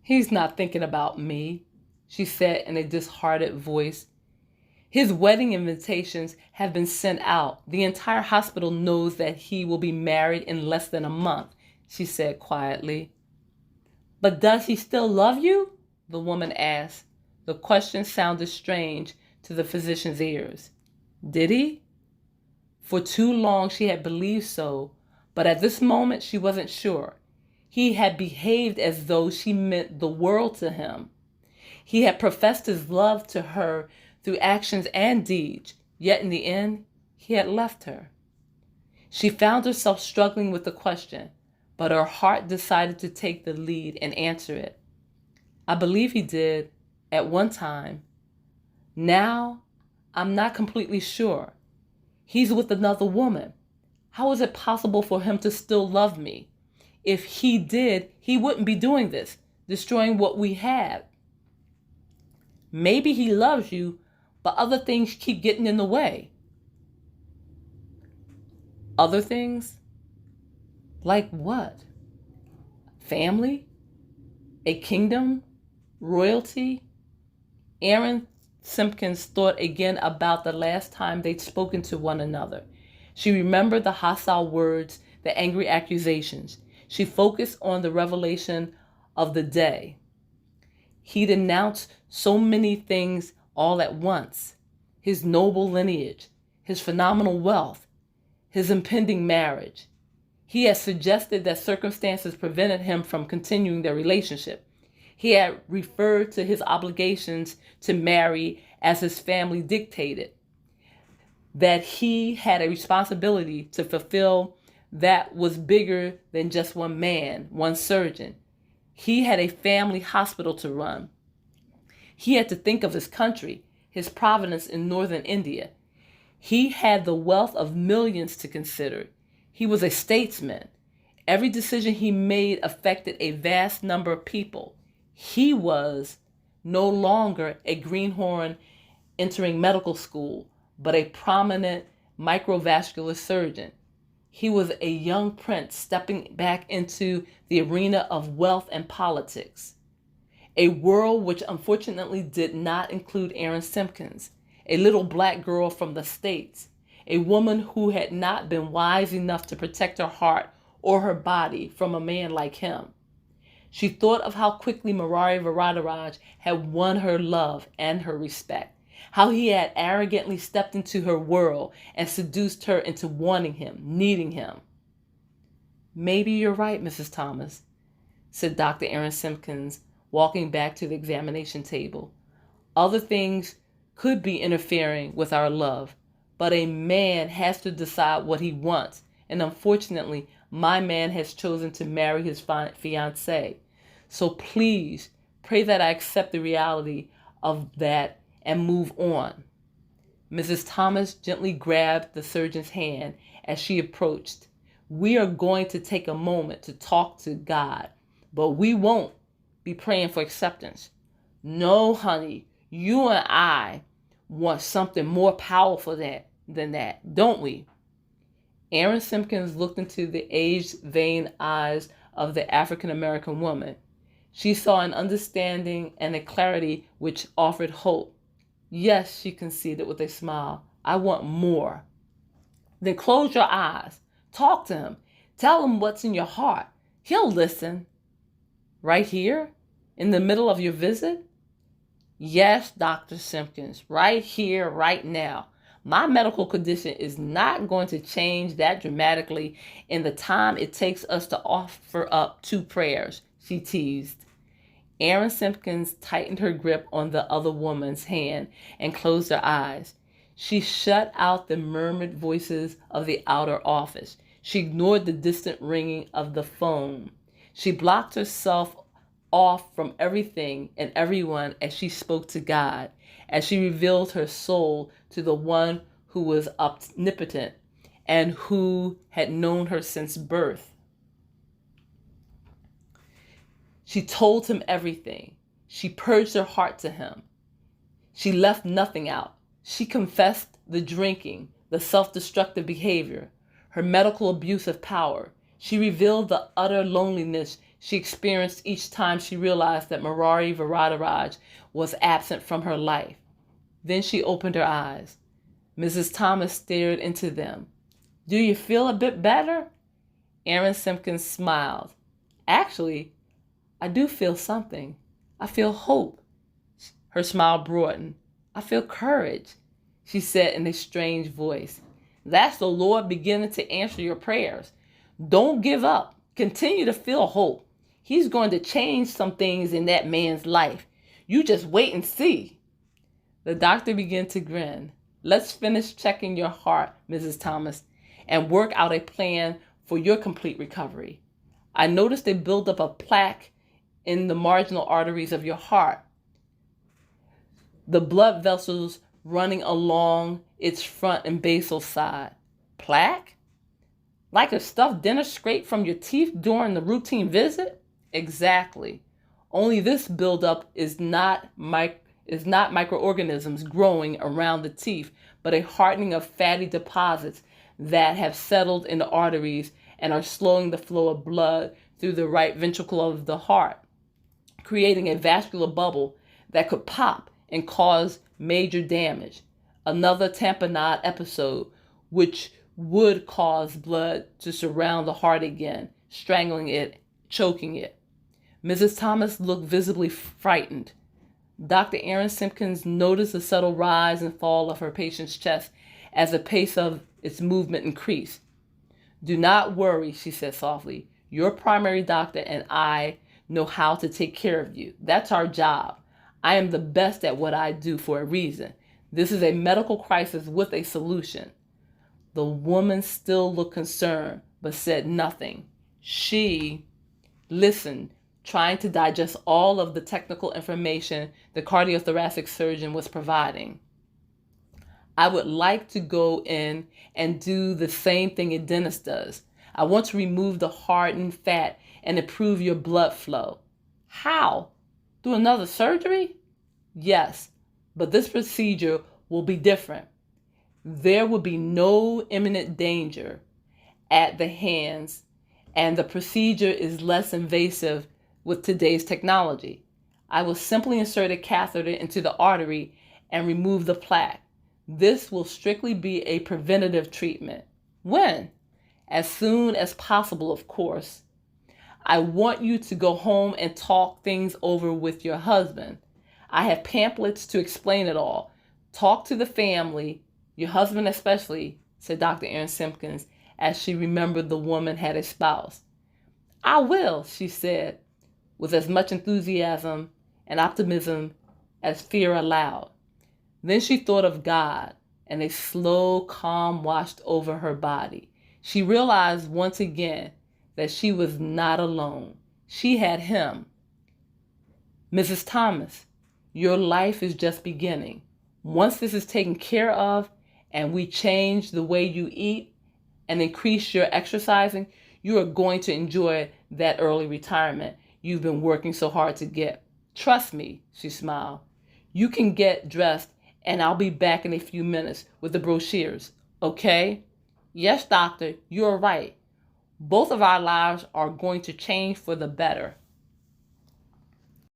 He's not thinking about me, she said in a disheartened voice. His wedding invitations have been sent out. The entire hospital knows that he will be married in less than a month, she said quietly. But does he still love you? The woman asked. The question sounded strange to the physician's ears. Did he? For too long she had believed so, but at this moment she wasn't sure. He had behaved as though she meant the world to him. He had professed his love to her through actions and deeds, yet in the end, he had left her. She found herself struggling with the question, but her heart decided to take the lead and answer it. I believe he did, at one time. Now, I'm not completely sure. He's with another woman. How is it possible for him to still love me? If he did, he wouldn't be doing this, destroying what we have. Maybe he loves you, but other things keep getting in the way. Other things? Like what? Family? A kingdom? Royalty? Aaron Simpkins thought again about the last time they'd spoken to one another. She remembered the hostile words, the angry accusations. She focused on the revelation of the day. He'd announced so many things all at once. His noble lineage, his phenomenal wealth, his impending marriage. He had suggested that circumstances prevented him from continuing their relationship. He had referred to his obligations to marry as his family dictated, that he had a responsibility to fulfill that was bigger than just one man, one surgeon. He had a family hospital to run. He had to think of his country, his province in northern India. He had the wealth of millions to consider. He was a statesman. Every decision he made affected a vast number of people. He was no longer a greenhorn entering medical school, but a prominent microvascular surgeon. He was a young prince stepping back into the arena of wealth and politics. A world which unfortunately did not include Aaron Simpkins, a little black girl from the States, a woman who had not been wise enough to protect her heart or her body from a man like him. She thought of how quickly Murari Varadaraj had won her love and her respect, how he had arrogantly stepped into her world and seduced her into wanting him, needing him. Maybe you're right, Mrs. Thomas, said Dr. Aaron Simpkins, walking back to the examination table. Other things could be interfering with our love, but a man has to decide what he wants, and unfortunately, my man has chosen to marry his fiancée. So please, pray that I accept the reality of that and move on. Mrs. Thomas gently grabbed the surgeon's hand as she approached. We are going to take a moment to talk to God, but we won't be praying for acceptance. No, honey, you and I want something more powerful than that, don't we? Aaron Simpkins looked into the aged, vain eyes of the African-American woman. She saw an understanding and a clarity which offered hope. Yes, she conceded with a smile. I want more. Then close your eyes. Talk to him. Tell him what's in your heart. He'll listen. Right here? In the middle of your visit? Yes, Dr. Simpkins. Right here, right now. My medical condition is not going to change that dramatically in the time it takes us to offer up 2 prayers, she teased. Aaron Simpkins tightened her grip on the other woman's hand and closed her eyes. She shut out the murmured voices of the outer office. She ignored the distant ringing of the phone. She blocked herself off from everything and everyone as she spoke to God, as she revealed her soul to the one who was omnipotent and who had known her since birth. She told him everything. She purged her heart to him. She left nothing out. She confessed the drinking, the self-destructive behavior, her medical abuse of power. She revealed the utter loneliness she experienced each time she realized that Murari Varadaraj was absent from her life. Then she opened her eyes. Mrs. Thomas stared into them. "Do you feel a bit better?" Aaron Simpkins smiled. "Actually, I do feel something. I feel hope." Her smile broadened. "I feel courage," she said in a strange voice. "That's the Lord beginning to answer your prayers. Don't give up. Continue to feel hope. He's going to change some things in that man's life. You just wait and see." The doctor began to grin. "Let's finish checking your heart, Mrs. Thomas, and work out a plan for your complete recovery. I noticed a buildup of plaque in the marginal arteries of your heart, the blood vessels running along its front and basal side." "Plaque? Like a stuffed dinner scraped from your teeth during the routine visit?" "Exactly. Only this buildup is not microorganisms growing around the teeth, but a hardening of fatty deposits that have settled in the arteries and are slowing the flow of blood through the right ventricle of the heart, creating a vascular bubble that could pop and cause major damage. Another tamponade episode, which would cause blood to surround the heart again, strangling it, choking it." Mrs. Thomas looked visibly frightened. Dr. Aaron Simpkins noticed the subtle rise and fall of her patient's chest as the pace of its movement increased. "Do not worry," she said softly. "Your primary doctor and I know how to take care of you. That's our job. I am the best at what I do for a reason. This is a medical crisis with a solution." The woman still looked concerned, but said nothing. She listened, trying to digest all of the technical information the cardiothoracic surgeon was providing. "I would like to go in and do the same thing a dentist does. I want to remove the hardened fat and improve your blood flow." "How? Through another surgery?" "Yes, but this procedure will be different. There will be no imminent danger at the hands, and the procedure is less invasive with today's technology. I will simply insert a catheter into the artery and remove the plaque. This will strictly be a preventative treatment." "When?" "As soon as possible, of course. I want you to go home and talk things over with your husband. I have pamphlets to explain it all. Talk to the family, your husband especially," said Dr. Aaron Simpkins, as she remembered the woman had a spouse. "I will," she said, with as much enthusiasm and optimism as fear allowed. Then she thought of God, and a slow calm washed over her body. She realized once again that she was not alone. She had him. "Mrs. Thomas, your life is just beginning. Once this is taken care of and we change the way you eat and increase your exercising, you are going to enjoy that early retirement you've been working so hard to get. Trust me," she smiled. "You can get dressed and I'll be back in a few minutes with the brochures, okay?" "Yes, doctor, you're right. Both of our lives are going to change for the better."